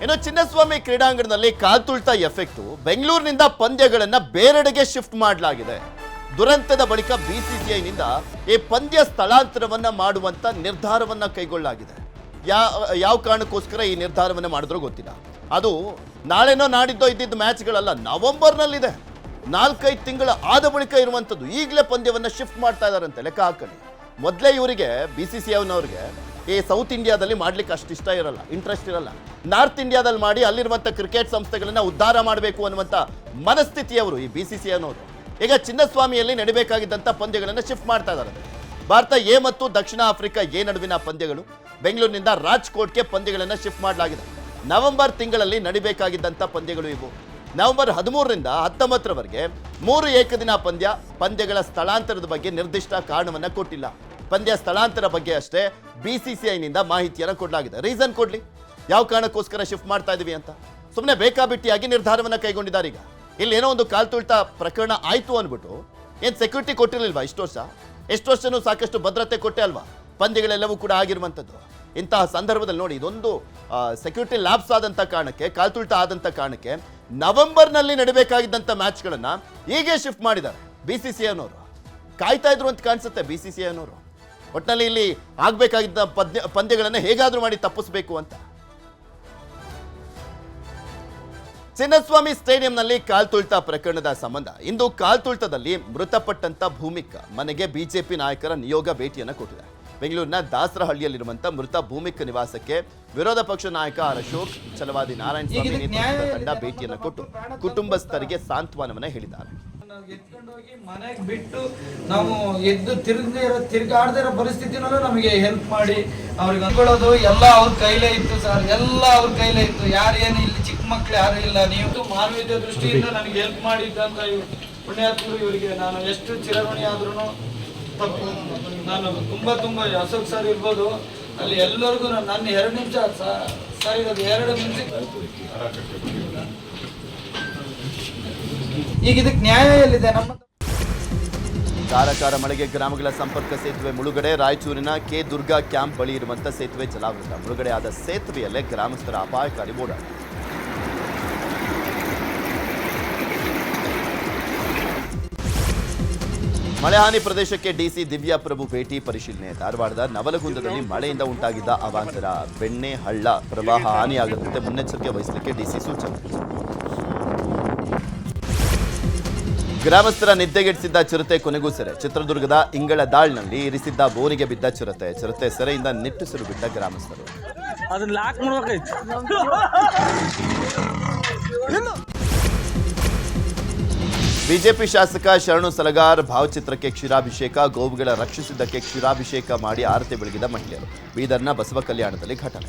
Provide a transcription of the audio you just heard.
ಇನ್ನು ಚಿನ್ನಸ್ವಾಮಿ ಕ್ರೀಡಾಂಗಣದಲ್ಲಿ ಕಾಲ್ತುಳ್ತಾ ಎಫೆಕ್ಟ್ ಬೆಂಗಳೂರಿನಿಂದ ಪಂದ್ಯಗಳನ್ನು ಬೇರೆಡೆಗೆ ಶಿಫ್ಟ್ ಮಾಡಲಾಗಿದೆ. ದುರಂತದ ಬಳಿಕ ಬಿಸಿಸಿಐನಿಂದ ಈ ಪಂದ್ಯ ಸ್ಥಳಾಂತರವನ್ನ ಮಾಡುವಂತ ನಿರ್ಧಾರವನ್ನ ಕೈಗೊಳ್ಳಲಾಗಿದೆ. ಯಾವ ಕಾರಣಕ್ಕೋಸ್ಕರ ಈ ನಿರ್ಧಾರವನ್ನ ಮಾಡಿದ್ರೂ ಗೊತ್ತಿಲ್ಲ. ಅದು ನಾಳೆನೋ ನಾಡಿದ್ದೋ ಇದ್ದಿದ್ದ ಮ್ಯಾಚ್ಗಳಲ್ಲ, ನವೆಂಬರ್ನಲ್ಲಿದೆ. 4-5 ತಿಂಗಳ ಆದ ಬಳಿಕ ಇರುವಂಥದ್ದು. ಈಗಲೇ ಪಂದ್ಯವನ್ನ ಶಿಫ್ಟ್ ಮಾಡ್ತಾ ಇದ್ದಾರಂತೆ. ಲೆಕ್ಕ ಹಾಕಲಿ. ಮೊದಲೇ ಇವರಿಗೆ ಬಿಸಿಸಿಐನವರಿಗೆ ಈ ಸೌತ್ ಇಂಡಿಯಾದಲ್ಲಿ ಮಾಡ್ಲಿಕ್ಕೆ ಅಷ್ಟು ಇಷ್ಟ ಇರಲ್ಲ, ಇಂಟ್ರೆಸ್ಟ್ ಇರಲ್ಲ. ನಾರ್ತ್ ಇಂಡಿಯಾದಲ್ಲಿ ಮಾಡಿ ಅಲ್ಲಿರುವಂಥ ಕ್ರಿಕೆಟ್ ಸಂಸ್ಥೆಗಳನ್ನ ಉದ್ಧಾರ ಮಾಡಬೇಕು ಅನ್ನುವಂಥ ಮನಸ್ಥಿತಿಯವರು ಈ ಬಿಸಿಸಿಐನವರು. ಈಗ ಚಿನ್ನಸ್ವಾಮಿಯಲ್ಲಿ ನಡೀಬೇಕಾಗಿದ್ದಂಥ ಪಂದ್ಯಗಳನ್ನು ಶಿಫ್ಟ್ ಮಾಡ್ತಾ ಇದ್ದಾರೆ. ಭಾರತ ಎ ಮತ್ತು ದಕ್ಷಿಣ ಆಫ್ರಿಕಾ ಎ ನಡುವಿನ ಪಂದ್ಯಗಳು ಬೆಂಗಳೂರಿನಿಂದ ರಾಜ್ಕೋಟ್ಗೆ ಪಂದ್ಯಗಳನ್ನು ಶಿಫ್ಟ್ ಮಾಡಲಾಗಿದೆ. ನವೆಂಬರ್ ತಿಂಗಳಲ್ಲಿ ನಡೀಬೇಕಾಗಿದ್ದಂಥ ಪಂದ್ಯಗಳು ಇವು. ನವೆಂಬರ್ 13ರಿಂದ 19ರವರೆಗೆ 3 ಏಕದಿನ ಪಂದ್ಯಗಳ ಸ್ಥಳಾಂತರದ ಬಗ್ಗೆ ನಿರ್ದಿಷ್ಟ ಕಾರಣವನ್ನು ಕೊಟ್ಟಿಲ್ಲ. ಪಂದ್ಯ ಸ್ಥಳಾಂತರ ಬಗ್ಗೆ ಅಷ್ಟೇ ಬಿಸಿಸಿಐನಿಂದ ಮಾಹಿತಿಯನ್ನು ಕೊಡಲಾಗಿದೆ. ರೀಸನ್ ಕೊಡ್ಲಿ, ಯಾವ ಕಾರಣಕ್ಕೋಸ್ಕರ ಶಿಫ್ಟ್ ಮಾಡ್ತಾ ಇದೀವಿ ಅಂತ. ಸುಮ್ಮನೆ ಬೇಕಾಬಿಟ್ಟಿಯಾಗಿ ನಿರ್ಧಾರವನ್ನು ಕೈಗೊಂಡಿದ್ದಾರೆ. ಈಗ ಇಲ್ಲಿ ಏನೋ ಒಂದು ಕಾಲ್ತುಳ್ತಾ ಪ್ರಕರಣ ಆಯ್ತು ಅಂದ್ಬಿಟ್ಟು ಏನು ಸೆಕ್ಯೂರಿಟಿ ಕೊಟ್ಟಿರಲಿಲ್ವಾ ಎಷ್ಟು ವರ್ಷನೂ ಸಾಕಷ್ಟು ಭದ್ರತೆ ಕೊಟ್ಟೆ ಅಲ್ವಾ ಪಂದ್ಯಗಳೆಲ್ಲವೂ ಕೂಡ ಆಗಿರುವಂಥದ್ದು. ಇಂತಹ ಸಂದರ್ಭದಲ್ಲಿ ನೋಡಿ, ಇದೊಂದು ಸೆಕ್ಯೂರಿಟಿ ಲ್ಯಾಬ್ಸ್ ಆದಂಥ ಕಾರಣಕ್ಕೆ, ಕಾಲ್ತುಳ್ತಾ ಆದಂಥ ಕಾರಣಕ್ಕೆ ನವೆಂಬರ್ನಲ್ಲಿ ನಡೀಬೇಕಾಗಿದ್ದಂಥ ಮ್ಯಾಚ್ಗಳನ್ನು ಹೀಗೆ ಶಿಫ್ಟ್ ಮಾಡಿದ್ದಾರೆ ಬಿಸಿಸಿಐನವರು. ಕಾಯ್ತಾ ಇದ್ರು ಅಂತ ಕಾಣಿಸುತ್ತೆ ಬಿಸಿಸಿಐನವರು. ಒಟ್ಟಿನಲ್ಲಿ ಇಲ್ಲಿ ಆಗಬೇಕಾಗಿದ್ದ ಪಂದ್ಯಗಳನ್ನು ಹೇಗಾದರೂ ಮಾಡಿ ತಪ್ಪಿಸಬೇಕು ಅಂತ. ಚಿನ್ನಸ್ವಾಮಿ ಸ್ಟೇಡಿಯಂನಲ್ಲಿ ಕಾಲ್ತುಳ್ತಾ ಪ್ರಕರಣದ ಸಂಬಂಧ ಇಂದು ಕಾಲ್ತುಳ್ತದಲ್ಲಿ ಮೃತಪಟ್ಟಂತ ಭೂಮಿಕಾ ಮನೆಗೆ ಬಿಜೆಪಿ ನಾಯಕರ ನಿಯೋಗ ಭೇಟಿಯನ್ನು ಕೊಟ್ಟಿದೆ. ಬೆಂಗಳೂರಿನ ದಾಸರಹಳ್ಳಿಯಲ್ಲಿರುವಂತಹ ಮೃತ ಭೂಮಿಕಾ ನಿವಾಸಕ್ಕೆ ವಿರೋಧ ಪಕ್ಷ ನಾಯಕ ಆರ್ ಅಶೋಕ್, ಛಲವಾದಿ ನಾರಾಯಣ ಸ್ವಾಮಿ ನೇತೃತ್ವದ ತಂಡ ಭೇಟಿಯನ್ನು ಕೊಟ್ಟು ಕುಟುಂಬಸ್ಥರಿಗೆ ಸಾಂತ್ವನವನ್ನ ಹೇಳಿದ್ದಾರೆ. ಎತ್ಕೊಂಡೋಗಿ ಮನೆಗೆ ಬಿಟ್ಟು ನಾವು ಎದ್ದು ತಿರುಗಾಡದೇ ಇರೋ ಪರಿಸ್ಥಿತಿನಲ್ಲೂ ನಮಗೆ ಹೆಲ್ಪ್ ಮಾಡಿ ಅವ್ರಿಗೆ ಅನ್ಕೊಳ್ಳೋದು ಎಲ್ಲ ಅವ್ರ ಕೈಲೇ ಇತ್ತು ಸರ್. ಎಲ್ಲ ಅವ್ರ ಕೈಲೇ ಇತ್ತು. ಯಾರೇನು ಇಲ್ಲಿ ಚಿಕ್ಕ ಮಕ್ಳು ಯಾರು ಇಲ್ಲ. ನೀವು ಮಾನವೀಯತೆ ದೃಷ್ಟಿಯಿಂದ ನನಗೆ ಹೆಲ್ಪ್ ಮಾಡಿದ್ದಂತ ಪುಣ್ಯಾತ್ಮರು, ಇವರಿಗೆ ನಾನು ಎಷ್ಟು ಚಿರಋಣಿ ಆದ್ರೂ ತಪ್ಪು. ನಾನು ತುಂಬ ಅಶೋಕ್ ಸರ್ ಇರ್ಬೋದು, ಅಲ್ಲಿ ಎಲ್ಲರಿಗೂ ನನ್ನ 2 ನಿಮಿಷ ಸರ್ ಇರೋದು 2 ನಿಮಿಷ. ಈಗ ಇದಕ್ಕೆ ನ್ಯಾಯ ಎಲ್ಲಿದೆ? ನಮ್ಮ ಧಾರಾಕಾರ ಮಳೆಗೆ ಗ್ರಾಮಗಳ ಸಂಪರ್ಕ ಸೇತುವೆ ಮುಳುಗಡೆ. ರಾಯಚೂರಿನ ಕೆ ದುರ್ಗಾ ಕ್ಯಾಂಪ್ ಬಳಿ ಇರುವಂತಹ ಸೇತುವೆ ಜಲಾವೃತ. ಮುಳುಗಡೆಯಾದ ಸೇತುವೆಯಲ್ಲೇ ಗ್ರಾಮಸ್ಥರ ಅಪಾಯಕಾರಿ ಓಡಾಟ. ಮಳೆ ಹಾನಿ ಪ್ರದೇಶಕ್ಕೆ ಡಿಸಿ ದಿವ್ಯಾ ಪ್ರಭು ಭೇಟಿ ಪರಿಶೀಲನೆ. ಧಾರವಾಡದ ನವಲಗುಂದದಲ್ಲಿ ಮಳೆಯಿಂದ ಉಂಟಾಗಿದ್ದ ಅವಾಂತರ ಬೆಣ್ಣೆ ಹಳ್ಳ ಪ್ರವಾಹ ಹಾನಿಯಾಗದಂತೆ ಮುನ್ನೆಚ್ಚರಿಕೆ ವಹಿಸಲಿಕ್ಕೆ ಡಿಸಿ ಸೂಚನೆ. ಗ್ರಾಮಸ್ಥರ ನಿದ್ದೆಗೆಡಿಸಿದ್ದ ಚಿರತೆ ಕೊನೆಗೂ ಸೆರೆ. ಚಿತ್ರದುರ್ಗದ ಇಂಗಳದಾಳ್ನಲ್ಲಿ ಇರಿಸಿದ್ದ ಬೋರಿಗೆ ಬಿದ್ದ ಚಿರತೆ ಸೆರೆಯಿಂದ ನಿಟ್ಟುಸಿರು ಬಿಟ್ಟ ಗ್ರಾಮಸ್ಥರು. ಬಿಜೆಪಿ ಶಾಸಕ ಶರಣು ಸಲಗಾರ್ ಭಾವಚಿತ್ರಕ್ಕೆ ಕ್ಷೀರಾಭಿಷೇಕ. ಗೋವುಗಳ ರಕ್ಷಿಸಿದ್ದಕ್ಕೆ ಕ್ಷೀರಾಭಿಷೇಕ ಮಾಡಿ ಆರತಿ ಬೆಳಗಿದ ಮಹಿಳೆಯರು. ಬೀದರ್ನ ಬಸವ ಕಲ್ಯಾಣದಲ್ಲಿ ಘಟನೆ.